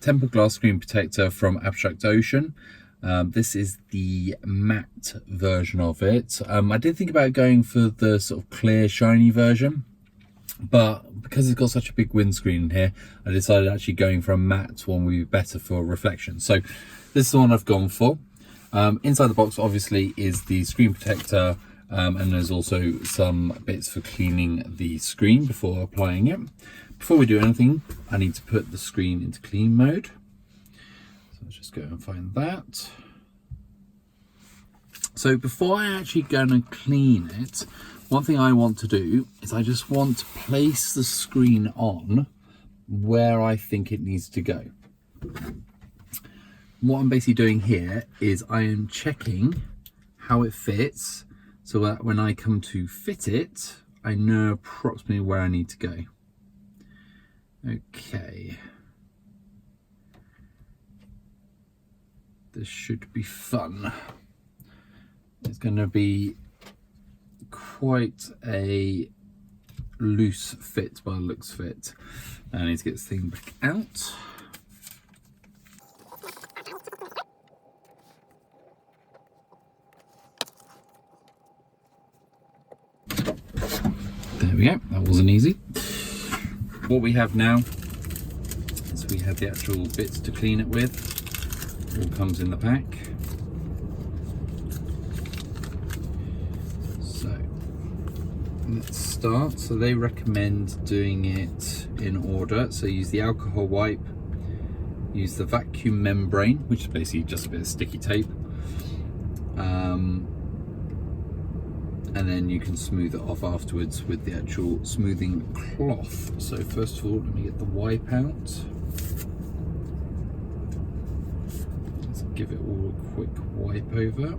tempered glass screen protector from Abstract Ocean. This is the matte version of it. I did think about going for the sort of clear, shiny version, but because it's got such a big windscreen in here, I decided actually going for a matte one would be better for reflection. So this is the one I've gone for. Inside the box obviously is the screen protector, and there's also some bits for cleaning the screen before applying it. Before we do anything, I need to put the screen into clean mode. So let's just go and find that. So before I actually go and clean it, one thing I want to do is I just want to place the screen on where I think it needs to go. What I'm basically doing here is I am checking how it fits so that when I come to fit it, I know approximately where I need to go. Okay. This should be fun. It's going to be quite a loose fit by the looks of it. I need to get this thing back out. There we go, that wasn't easy. What we have now is we have the actual bits to clean it with. All comes in the pack. So let's start. So they recommend doing it in order. So use the alcohol wipe, use the vacuum membrane, which is basically just a bit of sticky tape. And then you can smooth it off afterwards with the actual smoothing cloth. So first of all, let me get the wipe out. Let's give it all a quick wipe over.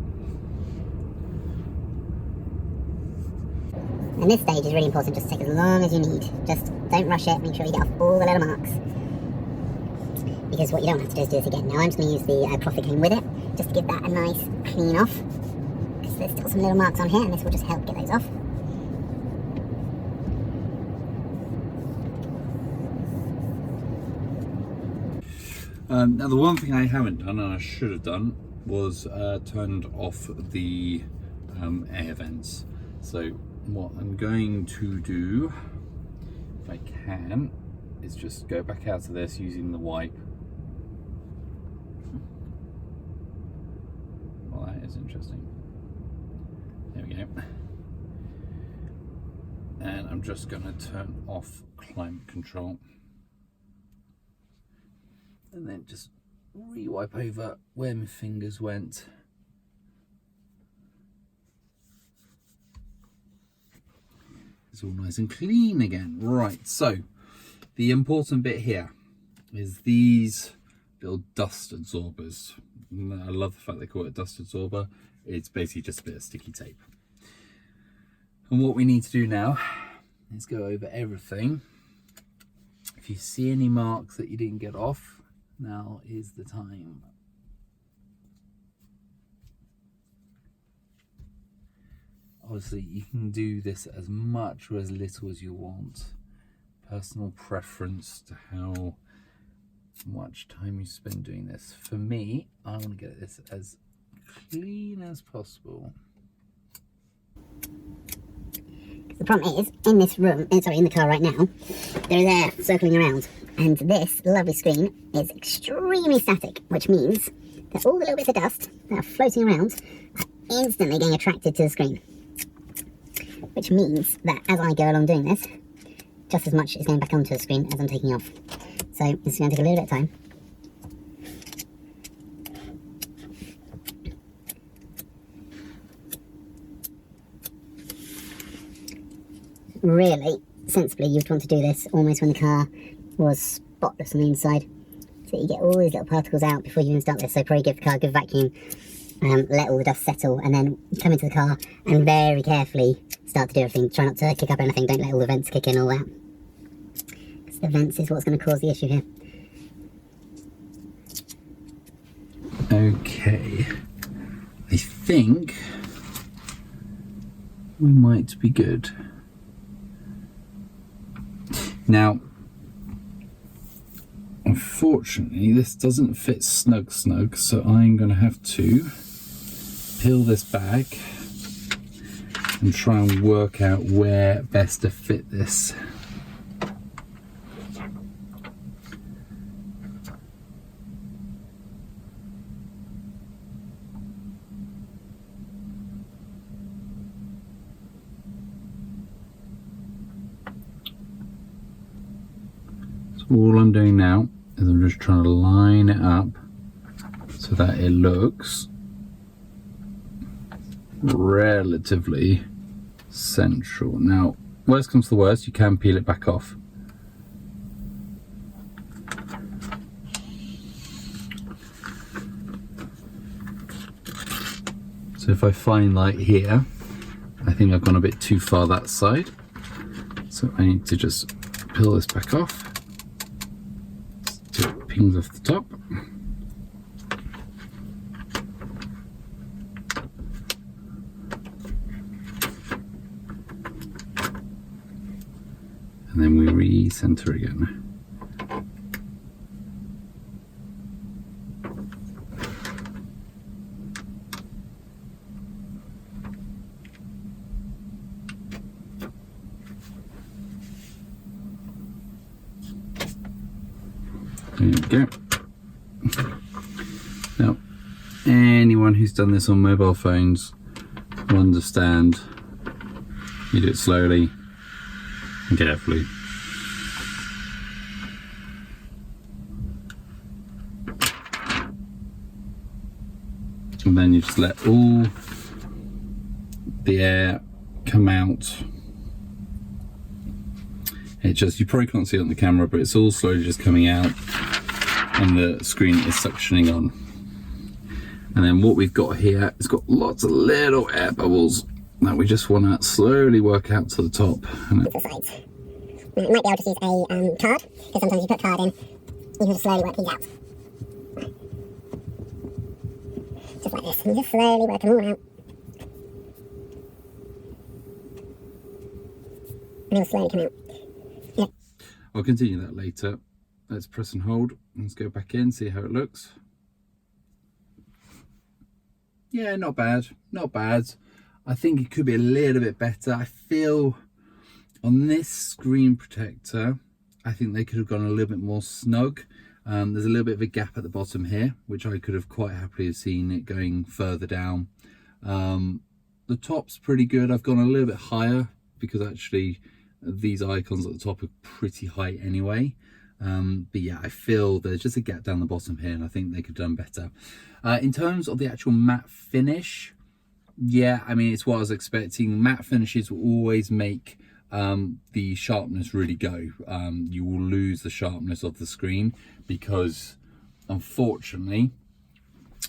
And this stage is really important, just take as long as you need. Just don't rush it, make sure you get off all the little marks. Because what you don't have to do is do this again. Now I'm just going to use the cloth that came with it, just to give that a nice clean off. There's still some little marks on here, and this will just help get those off. Now the one thing I haven't done, and I should have done, was turned off the air vents. So what I'm going to do, if I can, is just go back out of this using the wipe. Well, that is interesting. There we go. And I'm just going to turn off climate control. And then just re-wipe over where my fingers went. It's all nice and clean again. Right, so the important bit here is these little dust absorbers. I love the fact they call it a dust absorber. It's basically just a bit of sticky tape. And what we need to do now is go over everything. If you see any marks that you didn't get off, now is the time. Obviously, you can do this as much or as little as you want. Personal preference to how much time you spend doing this. For me, I want to get this as clean as possible. The problem is, in this room, sorry, in the car right now, there is air circling around, and this lovely screen is extremely static, which means that all the little bits of dust that are floating around are instantly getting attracted to the screen. Which means that as I go along doing this, just as much is going back onto the screen as I'm taking off. So it's going to take a little bit of time. Really, sensibly, you'd want to do this almost when the car was spotless on the inside. So you get all these little particles out before you even start this. So probably give the car a good vacuum, let all the dust settle, and then come into the car and very carefully start to do everything. Try not to kick up anything, don't let all the vents kick in, all that. Because the vents is what's going to cause the issue here. Okay, I think we might be good. Now, unfortunately this doesn't fit snug, so I'm going to have to peel this back and try and work out where best to fit this. All I'm doing now is I'm just trying to line it up so that it looks relatively central. Now, worst comes to worst, you can peel it back off. So if I find like here, I think I've gone a bit too far that side. So I need to just peel this back off. So it pings off the top. And then we re-center again. There you go. Now, anyone who's done this on mobile phones will understand you do it slowly and carefully. And then you just let all the air come out. It just, you probably can't see it on the camera, but it's all slowly just coming out and the screen is suctioning on. And then what we've got here is got lots of little air bubbles that we just want to slowly work out to the top. And the sides. Now, you might be able to use a card, because sometimes you put card in, you can just slowly work these out. Just like this, and just slowly work them all out. And they'll slowly come out. Yeah. I'll continue that later. Let's press and hold. Let's go back in, see how it looks. Yeah, not bad, not bad. I think it could be a little bit better. I feel on this screen protector, I think they could have gone a little bit more snug. There's a little bit of a gap at the bottom here, which I could have quite happily have seen it going further down. The top's pretty good. I've gone a little bit higher because actually these icons at the top are pretty high anyway. But yeah, I feel there's just a gap down the bottom here, and I think they could have done better. In terms of the actual matte finish, yeah, I mean, it's what I was expecting. Matte finishes will always make the sharpness really go. You will lose the sharpness of the screen because, unfortunately,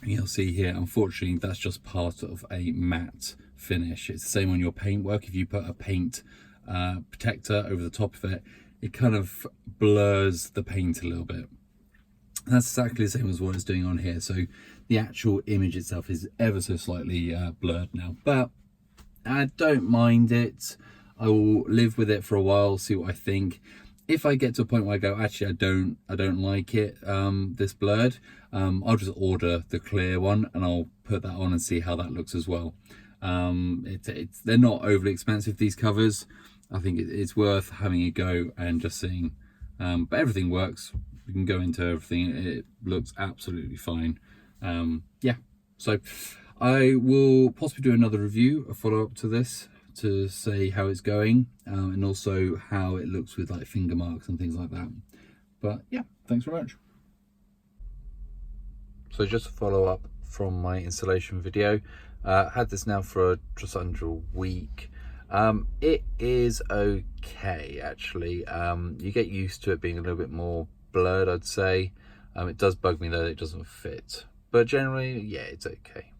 you'll see here, unfortunately, that's just part of a matte finish. It's the same on your paintwork. If you put a paint protector over the top of it, it kind of blurs the paint a little bit. That's exactly the same as what it's doing on here. So the actual image itself is ever so slightly blurred now, but I don't mind it. I will live with it for a while, see what I think. If I get to a point where I go, actually, I don't like it this blurred, I'll just order the clear one and I'll put that on and see how that looks as well. They're not overly expensive, these covers. I think it's worth having a go and just seeing. But everything works. We can go into everything. It looks absolutely fine. Yeah, so I will possibly do another review, a follow-up to this, to say how it's going, and also how it looks with like finger marks and things like that. But yeah, thanks very much. So just a follow-up from my installation video. Had this now for just under a week. It is okay, actually. You get used to it being a little bit more blurred, I'd say. It does bug me that it doesn't fit, but generally, yeah, it's okay.